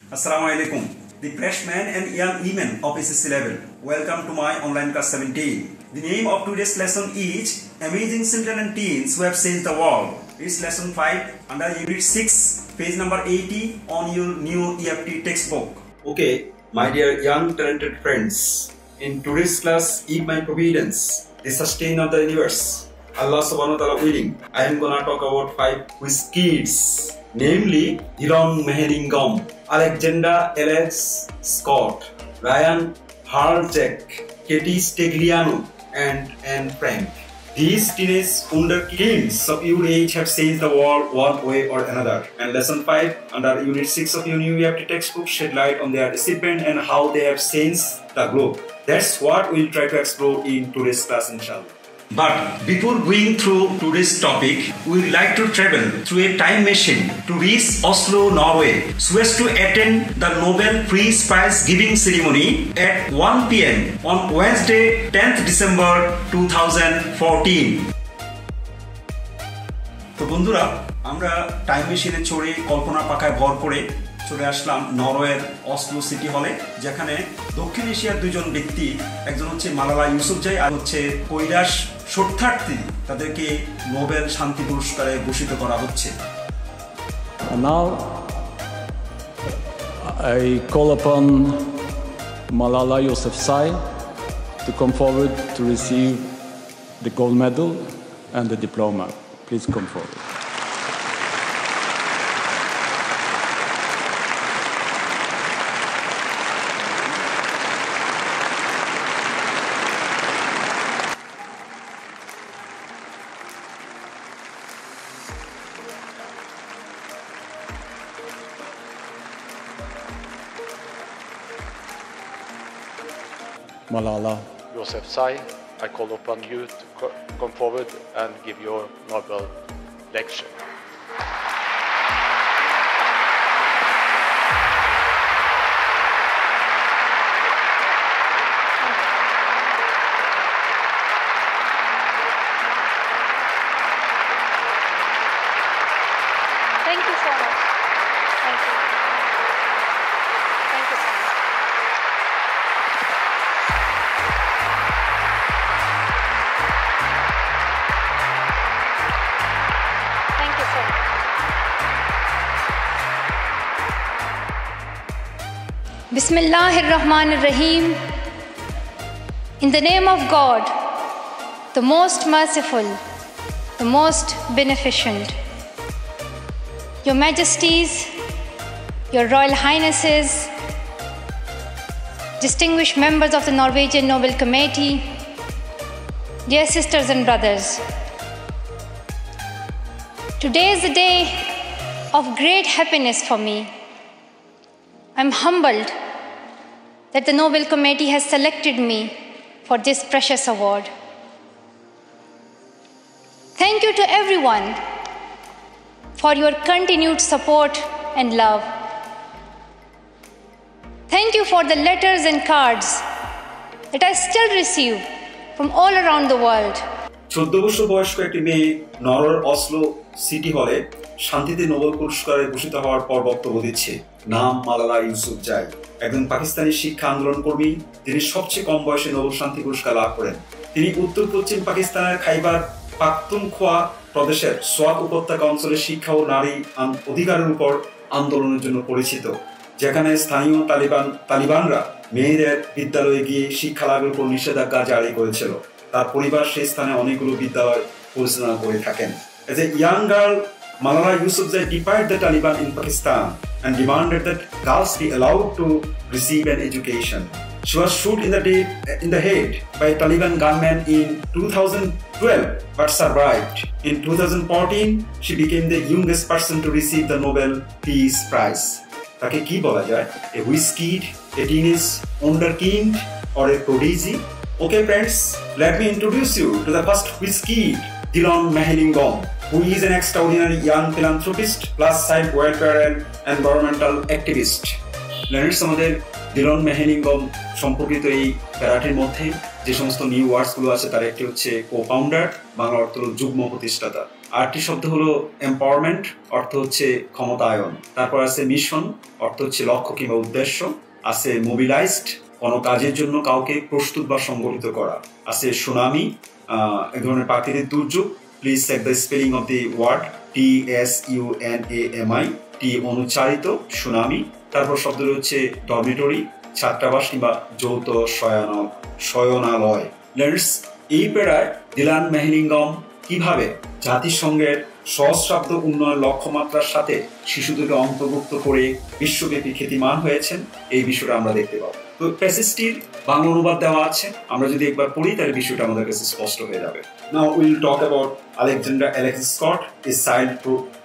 Assalamualaikum. The freshmen and young women of SSC level, welcome to my online class 17. The name of today's lesson is Amazing Children and Teens Who Have Changed the World. It's lesson 5 under unit 6, page number 80 on your new EFT textbook. Okay, my dear young talented friends, in today's class, if my providence, the sustainer of the universe, Allah subhanahu wa ta'ala willing, I am gonna talk about 5 quiz kids. Namely, Elon Meheringom, Alexander Alex Scott, Ryan Harjack, Katie Stegliano, and Anne Frank. These teenage wunderkinds of your age have changed the world one way or another. And lesson 5 under unit 6 of your new EFT textbook shed light on their achievement and how they have changed the globe. That's what we'll try to explore in today's class, inshallah. But before going through today's topic, we would like to travel through a time machine to reach Oslo, Norway, so as to attend the Nobel Peace Prize giving ceremony at 1 p.m. on Wednesday, 10th December 2014. তো বন্ধুরা, আমরা time মেশিনে চড়ে কল্পনা পাকায় ভর করে চলে আসলাম নরওয়ের অসলো সিটি হলে, যেখানে দক্ষিণ এশিয়ার দুইজন ব্যক্তি, একজন হচ্ছে মালালা ইউসুফজাই আর হচ্ছে কৈলাস সত্যার্থী, তাদেরকে নোবেল শান্তি পুরস্কারে ভূষিত করা হচ্ছে। Now I call upon Malala Yousafzai to come forward to receive the gold medal and the diploma. Please come forward. Malala Yousafzai, I call upon you to come forward and give your Nobel lecture. Thank you so much. Thank you. Thank you so much. Thank you so much. Bismillahir Rahmanir Rahim. In the name of God, the most merciful, the most beneficent. Your Majesties, Your Royal Highnesses, distinguished members of the Norwegian Nobel Committee, dear sisters and brothers. Today is a day of great happiness for me. I'm humbled that the Nobel Committee has selected me for this precious award. Thank you to everyone for your continued support and love. Thank you for the letters and cards that I still receive from all around the world. 14 বছর বয়স্ক একটি মেয়ে নরওয়ের Oslo city হলে শান্তিতে Nobel পুরস্কারে ভূষিত হওয়ার পর বক্তব্য দিচ্ছে। নাম মালালা ইউসুফজাই, একজন পাকিস্তানি শিক্ষা আন্দোলন কর্মী। তিনি সবচেয়ে কম বয়সে নোবেল শান্তি পুরস্কার লাভ করেন। তিনি উত্তর পশ্চিম পাকিস্তানের খাইবার পাখতুনখোয়া প্রদেশের সোয়াত উপত্যকা অঞ্চলের শিক্ষা ও নারী অধিকারের উপর আন্দোলনের জন্য পরিচিত, যেখানে স্থানীয় তালিবানরা মেয়েদের বিদ্যালয়ে গিয়ে শিক্ষা লাভের উপর নিষেধাজ্ঞা জারি করেছিল। তার পরিবার সেই স্থানে অনেকগুলো বিদ্যালয় পরিচালনা করে থাকেন। As a young girl, Malala Yousafzai defied the Taliban in Pakistan and demanded that girls be allowed to receive an education. She was shot in the head by a Taliban gunman in 2012 but survived. In 2014, she became the youngest person to receive the Nobel Peace Prize. তাকে কি বলা যায়? A whiz kid, a teenage wunderkind, or a prodigy? Okay friends, let me introduce you to the first whiz kid, Elon Meheringom, who is an extraordinary young philanthropist plus child welfare and environmental activist. Learners, আমাদের Dillon মেহেলিঙ্গম সম্পর্কিত এই প্যারাটির মধ্যে যে সমস্ত new ওয়ার্ডসগুলো আছে তার একটি হচ্ছে কো-ফাউন্ডার, বাংলা অর্থ হলো যুগ্ম প্রতিষ্ঠাতা। আরেকটি শব্দ হলো এম্পাওয়ারমেন্ট, অর্থ হচ্ছে ক্ষমতায়ন। তারপর আছে মিশন, অর্থ হচ্ছে লক্ষ্য কিংবা উদ্দেশ্য। আছে মোবিলাইজড, কোনো কাজের জন্য কাউকে প্রস্তুত বা সংগঠিত করা। আছে সুনামি, এক ধরনের প্রাকৃতিক দুর্যোগ। Please check the spelling of the word TSUNAMI, T অনুচ্চারিত সুনামি। তারপর শব্দটি হচ্ছে ডরমিটরি, ছাত্রাবাস কিংবা যৌথ শয়নালয়। লার্নার্স, এই প্যারায় ডিলান মেহেলিঙ্গম কিভাবে জাতিসংঘের সহস্রাব্দ উন্নয়ন লক্ষ্যমাত্রার সাথে শিশুদেরকে অন্তর্ভুক্ত করে বিশ্বব্যাপী খ্যাতিমান হয়েছেন এই বিষয়টা আমরা দেখতে পাবো। তো প্যাসেজটির বাংলা অনুবাদ দেওয়া আছে, আমরা যদি একবার পড়ি তাহলে বিষয়টা আমাদের কাছে স্পষ্ট হয়ে যাবে। Now will talk about Alexander Alex Scott, a child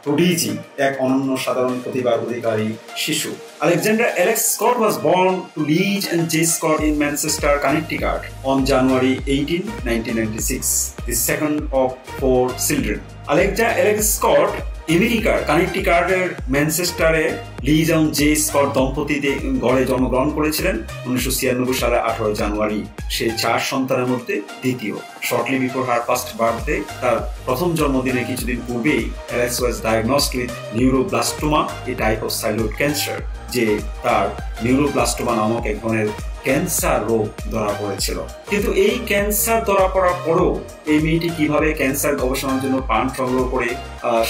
prodigy, এক অনন্য সাধারণ প্রতিভার অধিকারী শিশু। Alexander Alex Scott was born to Leach and J. Scott in Manchester, Connecticut on January 18, 1996, the second of 4 children. Alexander Alex Scott আমেরিকার কানেকটিকাটের ম্যানচেস্টারে lease এবং J Scott দম্পতিতে গড়ে জন্মগ্রহণ করেছিলেন 1996 সালে 18 জানুয়ারি। সে 4 সন্তানের মধ্যে দ্বিতীয়। শর্টলি বিফোর হার ফার্স্ট বার্থডে, তার প্রথম জন্মদিনে কিছুদিন পূর্বেই Alex was diagnosed with neuroblastoma, A type of childhood cancer, যে তার নিউরোব্লাস্টোমা নামক এক ধরনের ক্যান্সার রোগ ধরা পড়েছিল। কিন্তু এই ক্যান্সার ধরা পড়ার পরও এই মেয়েটি কিভাবে ক্যান্সার গবেষণার জন্য প্রাণ সংগ্রহ করে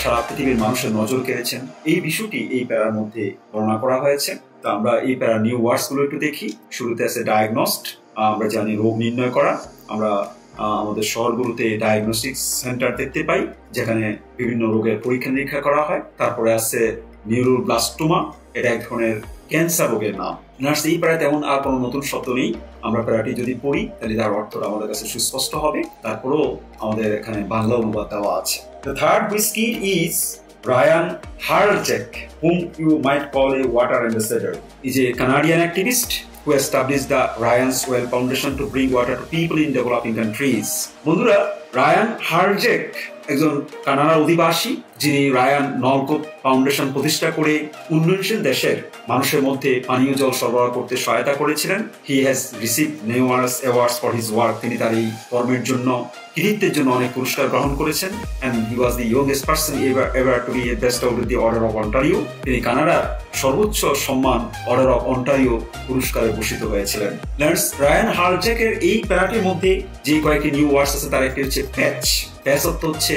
সারা পৃথিবীর মানুষের নজর কেড়েছেন, এই বিষয়টি এই প্যারার মধ্যে বর্ণনা করা হয়েছে। তো আমরা এই প্যারার নিউ ওয়ার্ডস গুলো একটু দেখি। শুরুতে আছে ডায়াগনস্ট, আমরা জানি রোগ নির্ণয় করা। আমরা আমাদের শহরগুলোতে ডায়াগনস্টিক সেন্টার দেখতে পাই যেখানে বিভিন্ন রোগের পরীক্ষা নিরীক্ষা করা হয়। তারপরে আছে নিউরোব্লাস্টোমা, এটা এক ধরনের ক্যান্সার রোগের নাম। নার্স, এই প্যারায় তেমন আর কোনো নতুন শব্দ নেই। আমরা প্যারাটি যদি পড়ি তাহলে তার অর্থটা আমাদের কাছে সুস্পষ্ট হবে। তারপরেও আমাদের এখানে বাংলা অনুবাদ দেওয়া আছে। The third which kid is Ryan Harjek, whom you might call a water ambassador, is a Canadian activist who established the Ryan's Well Foundation to bring water to people in developing countries. বন্ধুরা, Ryan হারজেক একজন কানাডার অধিবাসী, যিনি Ryan নলকূপ foundation প্রতিষ্ঠা করে উন্নয়নশীল দেশের মানুষের মধ্যে পানীয় জল সরবরাহ করতে সহায়তা করেছিলেন। He has received numerous awards for his work. তিনি তার এই কর্মের জন্য, কৃতিত্বের জন্য অনেক পুরস্কার গ্রহণ করেছেন। And he was the youngest person ever to be vested with the order of Ontario. তিনি কানাডার সর্বোচ্চ সম্মান অর্ডার অফ অন্টারিও পুরস্কারে ভূষিত হয়েছিলেন। রায়ান হারজেকের এই প্যারাটির মধ্যে যে কয়েকটি নিউ ওয়ার্ডস আছে তার একটি হচ্ছে প্যাচ। প্যাচ অর্থ হচ্ছে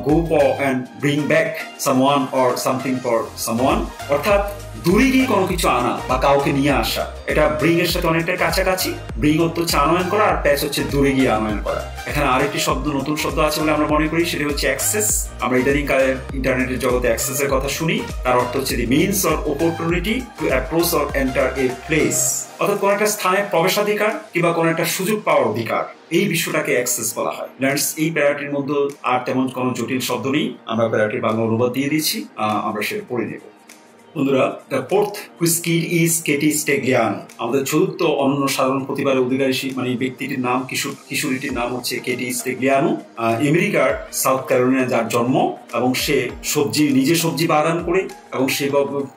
go for and bring back someone or something for someone, অর্থাৎ দূরে গিয়ে কোনো কিছু আনা বা কাউকে নিয়ে আসা। এটা ব্রিং এর সাথে অনেকটা কাছাকাছি। ব্রিং অর্থ হচ্ছে আনয়ন করা, আর প্যাচ হচ্ছে দূরে গিয়ে আনয়ন করা। এখানে আরেকটি শব্দ, নতুন শব্দ আছে বলে আমরা মনে করি, সেটা হচ্ছে অ্যাক্সেস। আমরা ইদানিং কালের ইন্টারনেটের জগতে অ্যাক্সেসের কথা শুনি। তার অর্থ হচ্ছে the means or opportunity to approach or enter a place, অর্থাৎ কোনো একটা স্থানে প্রবেশাধিকার কিংবা কোনো একটা সুযোগ পাওয়ার অধিকার, এই বিষয়টাকে অ্যাক্সেস বলা হয়। লার্নস, এই প্যারাটির মধ্যে আর তেমন কোনো জটিল শব্দ নেই। আমরা প্যারাটির বাংলা অনুবাদ দিয়ে দিচ্ছি, আমরা সেটা পড়ে নেব। বন্ধুরা, the fourth which kid is Katie Stagliano. আমাদের চতুর্থ অনন্য সাধারণ প্রতিভার অধিকারী মানে ব্যক্তিটির নাম, কিশোরীটির নাম হচ্ছে কেটি স্টেগলিয়ানো। আমেরিকার সাউথ ক্যারোলিনা যার জন্ম, এবং সে নিজে সবজি বাগান করে এবং সে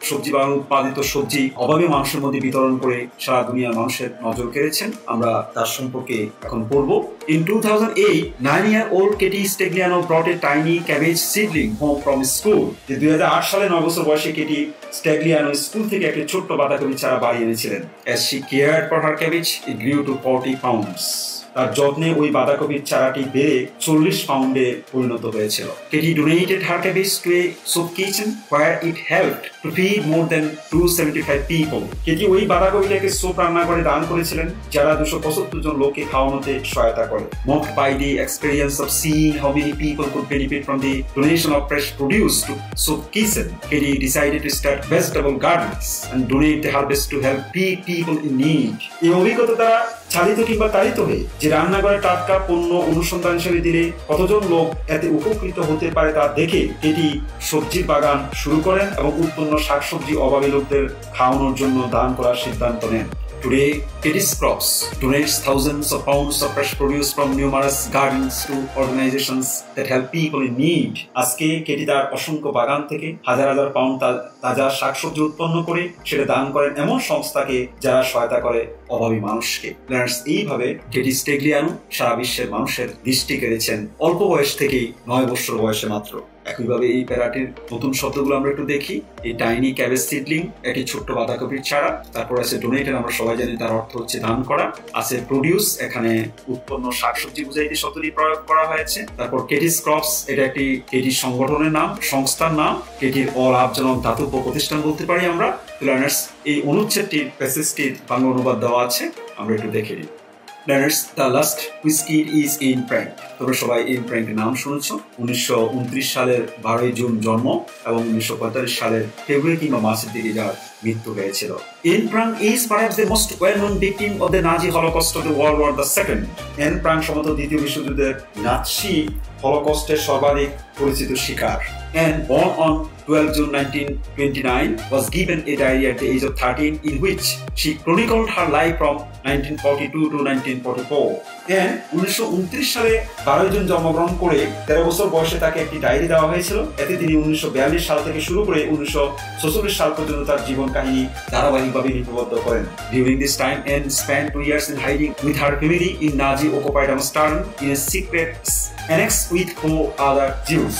সবজি বাগান উৎপাদিত সবজি অভাবে মানুষের মধ্যে বিতরণ করে সারা দুনিয়ার মানুষের নজর কেড়েছেন। আমরা তার সম্পর্কে এখন পড়ব। In 2008, 9-year-old Katie Stagliano brought a tiny cabbage seedling home from school. 2008 সালে 9 বছর বয়সে কেটি স্ট্যাগলিয়ানো স্কুল থেকে একটি ছোট্ট বাঁধাকপি চারা বাড়ি এনেছিলেন। As she cared for her cabbage, it grew to 40 pounds. তার যত্নে ওই বাঁধাকপির চারাটি বেড়ে 40 পাউন্ডে পরিণত হয়েছিল। Katie donated her cabbage to a soup kitchen where it helped to feed more than 275 people. Katie ওই বাঁধাকপিটাকে স্যুপ রান্না করে দান করেছিলেন, যারা 275 জন লোককে খাওয়ানোতে সহায়তা করে। Moved by the experience of seeing how many people could benefit from the donation of fresh produce to soup kitchen, Katie decided to start vegetable gardens and donate the harvest to help people in need. এই অভিজ্ঞতা দ্বারা চালিত কিংবা তাড়িত হয়ে যে রান্নাঘরে টাটকা পণ্য অনুসন্ধান হিসেবে দিলে কতজন লোক এতে উপকৃত হতে পারে তা দেখে এটি সবজির বাগান শুরু করেন এবং উৎপন্ন শাকসবজি অভাবী লোকদের খাওয়ানোর জন্য দান করার সিদ্ধান্ত নেন। Today, Katie's Crops donates thousands of pounds of fresh produce from numerous gardens to organizations that help people in need. আজকে কেটি তার অসংখ্য বাগান থেকে হাজার হাজার পাউন্ড তাজা শাকসবজি উৎপন্ন করে সেটা দান করেন এমন সংস্থাকে যারা সহায়তা করে অভাবী মানুষকে। এইভাবে কেটি স্টেগলিয়ানো সারা বিশ্বের মানুষের দৃষ্টি কেড়েছেন অল্প বয়স থেকেই 9 বছর বয়সে মাত্র। একইভাবে এই প্যারাটির নতুন শব্দগুলো আমরা একটু দেখি। এই টাইনি ক্যাবেজ সিডলিং, একটি ছোট্ট বাঁধাকপির চারা। তারপর আছে ডোনেটেড, আমরা সবাই জানি তার অর্থ হচ্ছে দান করা। আছে প্রডিউস, এখানে উৎপন্ন শাকসবজি বুঝাইতে শব্দটি প্রয়োগ করা হয়েছে। তারপর কেটিস ক্রপস, এটা একটি কেটির সংগঠনের নাম, সংস্থার নাম, কেটির অলাভজনক দাতব্য প্রতিষ্ঠান বলতে পারি আমরা। লার্নার্স, এই অনুচ্ছেদটির প্যাসেজটির বাংলা অনুবাদ দেওয়া আছে, আমরা একটু দেখে নিই। Learners, the last whiskey is in Prank. তোমরা সবাই ইন প্র্যাঙ্ক নাম শুনেছো। 1929 সালের 12 জুন জন্ম এবং 1945 সালের ফেব্রুয়ারি কিংবা মার্চের দিকে যার মৃত্যু হয়েছিল। In prank is perhaps the most well-known victim of the Nazi Holocaust of the World War II. In prank সম্ভবত দ্বিতীয় বিশ্বযুদ্ধের নাৎসি হলোকস্টের সর্বাধিক পরিচিত শিকার। And born on 12 June 1929, was given a diary at the age of 13 in which she chronicled her life from 1942 to 1944. And 1929 সালে 12 June জন্মগ্রহণ করে 13 বছর বয়সে তাকে একটি ডায়েরি দেওয়া হয়েছিল। এতে তিনি 1942 সাল থেকে শুরু করে 1946 সাল পর্যন্ত তার জীবন কাহিনী ধারাবাহিকভাবে লিপিবদ্ধ করেন। During this time, Anne spent 2 years in hiding with her family in Nazi-occupied Amsterdam in a secret annex with 4 other Jews.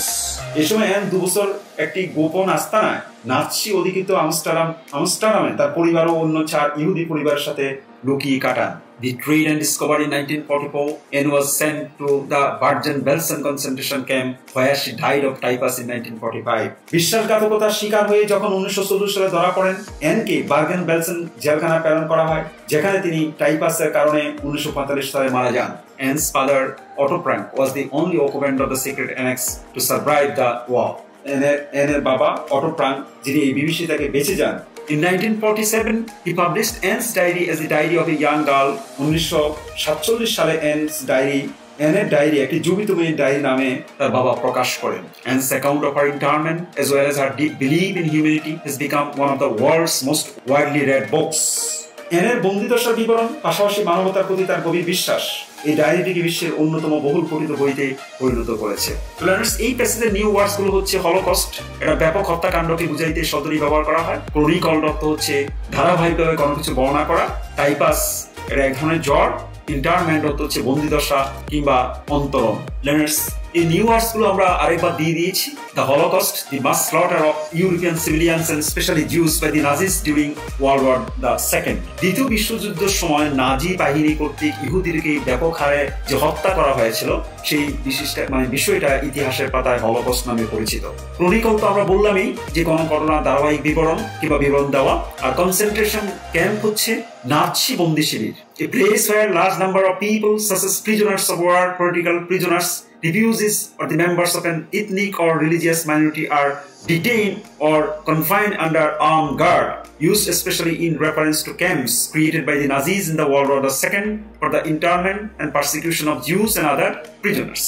এই সময় অ্যান 2 বছর একটি গোপন আস্তানায় নাৎসি অধিকৃত আমস্টারডামে তার পরিবার ও অন্য 4 ইহুদি পরিবারের সাথে লুকিয়ে কাটান। Betrayed and discovered in 1944, Anne was sent to the Bergen-Belsen concentration camp where she died of typhus in 1945. বিশ্বাসঘাতকতার শিকার হয়ে যখন 1940 সালে ধরা পড়েন, অ্যানকে বার্গেন-বেলসেন জেলখানায় প্রেরণ করা হয়, যেখানে তিনি টাইফাসের কারণে 1945 সালে মারা যান। Anne's father, Otto Prank, was the only occupant of the secret annex to survive the war. অ্যানের বাবা অটো প্রাঙ্ক, যিনি এই বিভীষিকাকে বেঁচে যান। In 1947, he published Anne's diary as the diary of a young girl. 1947 সালে অ্যানের ডায়েরি, একটি জীবিত মেয়ের diary নামে তার বাবা প্রকাশ করেন। Anne's account of her internment, as well as her deep belief in humanity, has become one of the world's most widely read books. অ্যানের বন্দিদশার বিবরণ, পাশাপাশি মানবতার প্রতি তার গভীর বিশ্বাস, এই ডায়েরিটিকে বিশ্বের অন্যতম বহুল পঠিত বইতে পরিণত করেছে। লার্নার্স, এই প্যাসেজের নিউ ওয়ার্ডস গুলো হচ্ছে হলোকস্ট, এটা ব্যাপক হত্যাকাণ্ডকে বুঝাইতে শব্দটি ব্যবহার করা হয়। ক্রনিকল অর্থ হচ্ছে ধারাবাহিকভাবে কোনো কিছু বর্ণনা করা। টাইপাস, এটা এক ধরনের জ্বর। ইন্টারমেন্ট অর্থ হচ্ছে বন্দিদশা কিংবা অন্তরণ। লার্নার্স, এই নিউ ওয়ার্ডস গুলো আমরা আরেকবার দিয়ে দিয়েছি। The Holocaust, the mass slaughter of European civilians and especially Jews by the Nazis during World War II. দ্বিতীয় বিশ্বযুদ্ধের সময় নাজি বাহিনী কর্তৃক ইহুদিদেরকে ব্যাপক হারে যে হত্যা করা হয়েছিল, সেই বিষয়টা ইতিহাসের পাতায় হলোকস্ট নামে পরিচিত। ক্রনিকল তো আমরা বললামই যে কোনো ঘটনার ধারাবাহিক বিবরণ কিংবা বিবরণ দেওয়া। আর কনসেন্ট্রেশন ক্যাম্প হচ্ছে নাৎসি বন্দি শিবির, a place where large number of people such as prisoners of war, political prisoners, refugees or the members of an ethnic or religious minority are detained or confined under armed guard, used especially in reference to camps created by the Nazis in the World War II for the internment and persecution of Jews and other prisoners.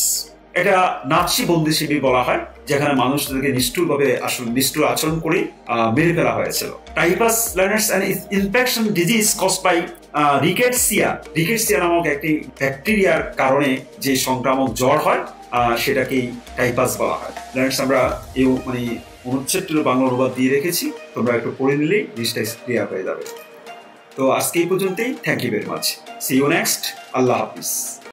এটা Nazi বন্দি শিবির বলা হয়, যেখানে মানুষদেরকে নিষ্ঠুর আচরণ করে মেরে ফেলা হয়েছিল। Typhus, learners, an infection disease caused by rickettsia নামক একটি ব্যাকটেরিয়ার কারণে যে সংক্রামক জ্বর হয়, সেটাকেই টাইফাস বলা হয়। লার্নার্স, আমরা এই অনুচ্ছেদটির বাংলা অনুবাদ দিয়ে রেখেছি, তোমরা একটু পড়ে নিলেই জিনিসটা ক্লিয়ার হয়ে যাবে। তো আজকে এই পর্যন্তই। Thank you very much. See you next. আল্লাহ হাফিজ।